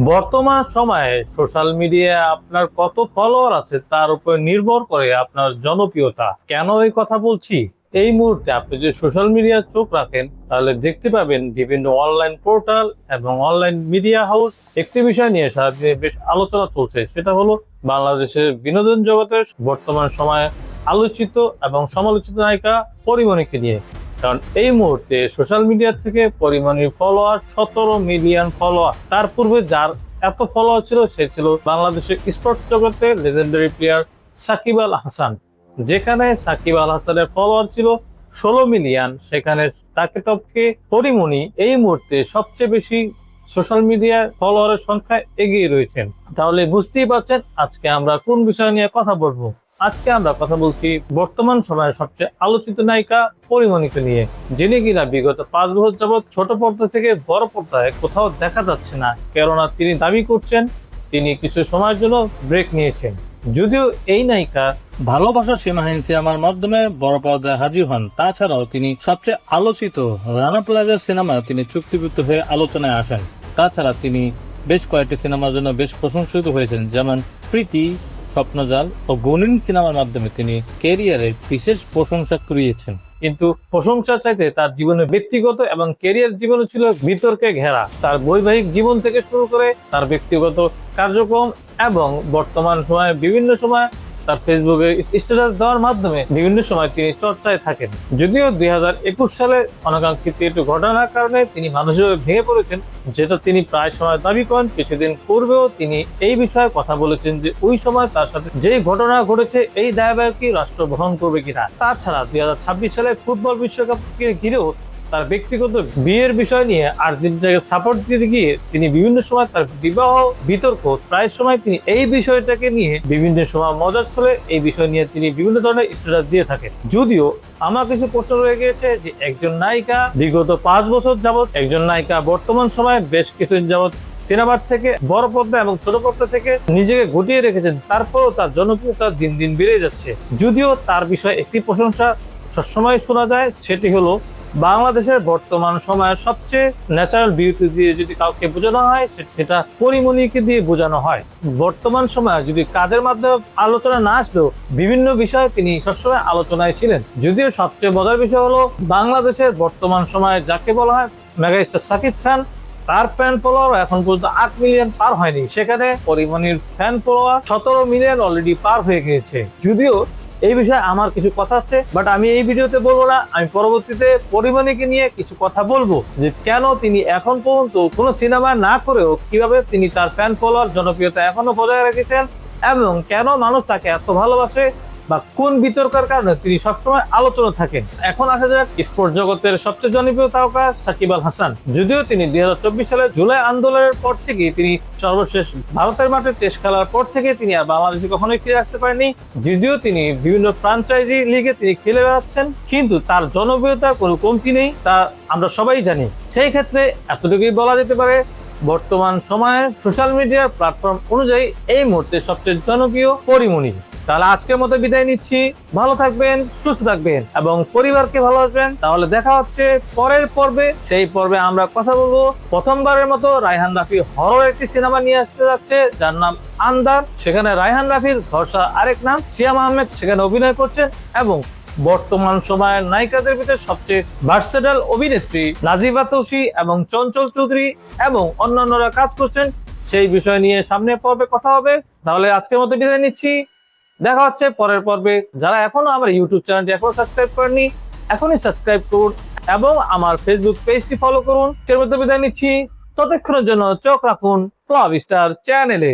বর্তমান সময়ে সোশ্যাল মিডিয়ায় আপনার কত ফলোয়ার আছে তার উপর নির্ভর করে আপনার জনপ্রিয়তা। কেন এই কথা বলছি? এই মুহূর্তে আপনি যদি সোশ্যাল মিডিয়ায় চোখ রাখেন তাহলে দেখতে পাবেন বিভিন্ন অনলাইন পোর্টাল এবং অনলাইন মিডিয়া হাউস একটি বিষয় নিয়ে সারাদিনে বেশ আলোচনা চলছে, সেটা হলো বাংলাদেশের বিনোদন জগতের বর্তমান সময়ে আলোচিত এবং সমালোচিত নায়িকা পরীমনিকে নিয়ে। কারণ এই মুহূর্তে সোশ্যাল মিডিয়া থেকে পরীমনির ফলোয়ার 17 মিলিয়ন ফলোয়ার। তার পূর্বে যার এত ফলোয়ার ছিল সে ছিল বাংলাদেশের স্পোর্টস জগতের লেজেন্ডারি প্লেয়ার সাকিব আল হাসান। যেখানে সাকিব আল হাসানের ফলোয়ার ছিল 16 মিলিয়ন, সেখানে তাকে টপকে পরীমনি এই মুহূর্তে সবচেয়ে বেশি সোশ্যাল মিডিয়ায় ফলোয়ারের সংখ্যায় এগিয়ে রয়েছেন। তাহলে বুঝতেই পারছেন আজকে আমরা কোন বিষয় নিয়ে কথা বলবো। আজকে আমরা কথা বলছি বর্তমান সময়ের সবচেয়ে আলোচিত নায়িকা পরীমনিকে নিয়ে, যিনি কিনা বিগত 5 বছর যাবৎ ছোট পর্দা থেকে বড় পর্দায় কোথাও দেখা যাচ্ছে না, কেননা তিনি দাবি করছেন তিনি কিছু সময়ের জন্য ব্রেক নিয়েছেন। যদিও এই নায়িকা ভালোবাসার সীমাহীন সিনেমার মাধ্যমে বড় পর্দায় হাজির হন, তাছাড়াও তিনি সবচেয়ে আলোচিত রানা প্লাজার সিনেমায় তিনি চুক্তিবদ্ধ হয়ে আলোচনায় আসেন। তাছাড়া তিনি বেশ কয়েকটি সিনেমার জন্য বেশ প্রশংসিত হয়েছেন, যেমন প্রীতি, স্বপ্নজাল ও গুণিন সিনেমার মাধ্যমে তিনি ক্যারিয়ারের বিশেষ প্রশংসা কুড়িয়েছেন। কিন্তু প্রশংসা চাইতে তার জীবনে ব্যক্তিগত এবং ক্যারিয়ার জীবনে ছিল বিতর্কে ঘেরা। তার বৈবাহিক জীবন থেকে শুরু করে তার ব্যক্তিগত কার্যক্রম এবং বর্তমান সময়ে বিভিন্ন সময় তার ফেসবুকে স্ট্যাটাস দেওয়ার মাধ্যমে বিভিন্ন সময় তিনি চর্চায় থাকেন। যদিও 2021 সালে অনাকাঙ্ক্ষিত একটু ঘটনার কারণে তিনি মানসিকভাবে ভেঙে পড়েছেন, যেটা তিনি প্রায় সময় দাবি করেন। কিছুদিন পূর্বেও তিনি এই বিষয়ে কথা বলেছেন যে ওই সময় তার সাথে যেই ঘটনা ঘটেছে এই দায়ভার কি রাষ্ট্র বহন করবে কিনা। তাছাড়া 2026 সালে ফুটবল বিশ্বকাপকে ঘিরেও তার ব্যক্তিগত বিয়ের বিষয় নিয়ে আর্জেন্টিনাকে সাপোর্ট দিতে গিয়ে তিনি বিভিন্ন সময় তার বিবাহ বিতর্ক, প্রায় সময় তিনি এই বিষয়টাকে নিয়ে বিভিন্ন সময় মজার ছলে এই বিষয় নিয়ে তিনি বিভিন্ন ধরনের স্ট্যাটাস দিয়ে থাকেন। যদিও আমার কিছু প্রশ্ন রয়ে গিয়েছে যে একজন নায়িকা বিগত 5 বছর যাবৎ, একজন নায়িকা বর্তমান সময়ে বেশ কিছুদিন যাবৎ সিনেমার থেকে বড় পর্দা এবং ছোট পর্দা থেকে নিজেকে গুটিয়ে রেখেছেন, তারপরও তার জনপ্রিয়তা দিন দিন বেড়ে যাচ্ছে। যদিও তার বিষয়ে একটি প্রশংসা সবসময় শোনা যায়, সেটি হলো বাংলাদেশের বর্তমান সময়ের সবচেয়ে ন্যাচারাল বিউটি দিয়ে যদি কাউকে বোঝানো হয় সেটা পরীমনিকে দিয়ে বোঝানো হয়। বর্তমান সময়ে যদি কাজের মাধ্যমে আলোচনা না আসলেও বিভিন্ন বিষয়ে তিনি সবসময় আলোচনায় ছিলেন। যদিও সবচেয়ে মজার বিষয় হলো বাংলাদেশের বর্তমান সময়ে যাকে বলা হয় মেগাস্টার সাকিব খান, তার ফ্যান ফলোয়ার এখন পর্যন্ত 8 মিলিয়ন পার হয়নি, সেখানে পরীমনির ফ্যান ফলোয়ার 17 মিলিয়ন অলরেডি পার হয়ে গিয়েছে। যদিও এই বিষয়ে আমার কিছু কথা আছে, বাট আমি এই ভিডিওতে বলবো না। আমি পরবর্তীতে পরীমনিকে নিয়ে কিছু কথা বলবো যে কেন তিনি এখন পর্যন্ত কোনো সিনেমা না করেও কিভাবে তিনি তার ফ্যান ফলোয়ার জনপ্রিয়তা এখনো বজায় রেখেছেন এবং কেন মানুষ তাকে এত ভালোবাসে বা কোন বিতর্কের কারণে তিনি সবসময় আলোচনা থাকেন। এখন আসা যাক স্পোর্টস জগতের সবচেয়ে জনপ্রিয় তারকা সাকিব আল হাসান। যদিও তিনি 2024 সালে জুলাই আন্দোলনের পর থেকে তিনি সর্বশেষ ভারতের মাঠে টেস্ট খেলার পর থেকে তিনি আর বাংলাদেশে কখনোই ফিরে আসতে পারেননি। যদিও তিনি বিভিন্ন ফ্র্যাঞ্চাইজি লিগে তিনি খেলে বেড়াচ্ছেন, কিন্তু তার জনপ্রিয়তার কোনো কমতি নেই, তা আমরা সবাই জানি। সেই ক্ষেত্রে এতটুকুই বলা যেতে পারে বর্তমান সময়ে সোশ্যাল মিডিয়ার প্ল্যাটফর্ম অনুযায়ী এই মুহূর্তে সবচেয়ে জনপ্রিয় পরীমনি। তাহলে আজকের মতো বিদায় নিচ্ছি। ভালো থাকবেন, সুস্থ থাকবেন এবং পরিবারকে ভালোবাসবেন। তাহলে দেখা হচ্ছে পরের পর্বে। সেই পর্বে আমরা কথা বলবো প্রথমবারের মতো রায়হান রাফি হরর একটি সিনেমা নিয়ে আসতে যাচ্ছে যার নাম আন্দার। সেখানে রায়হান রাফির ভরসা আরেক নাম সিয়াম আহমেদ সেখানে অভিনয় করছেন এবং বর্তমান সময়ের নায়িকাদের ভিতরে সবচেয়ে ভার্সেটাইল অভিনেত্রী নাজিবা তৌসি এবং চঞ্চল চৌধুরী এবং অন্যান্যরা কাজ করছেন। সেই বিষয় নিয়ে সামনে পর্বে কথা হবে। তাহলে আজকের মতো বিদায় নিচ্ছি। দেখা হচ্ছে পরের পর্বে। যারা এখনো আমার ইউটিউব চ্যানেলটি এখনো সাবস্ক্রাইব করেননি, এখনই সাবস্ক্রাইব করুন এবং আমার ফেসবুক পেজটি ফলো করুন। এর মধ্যে বিদায় নিচ্ছি। ততক্ষণের জন্য চোখ রাখুন ক্লাব স্টার চ্যানেলে।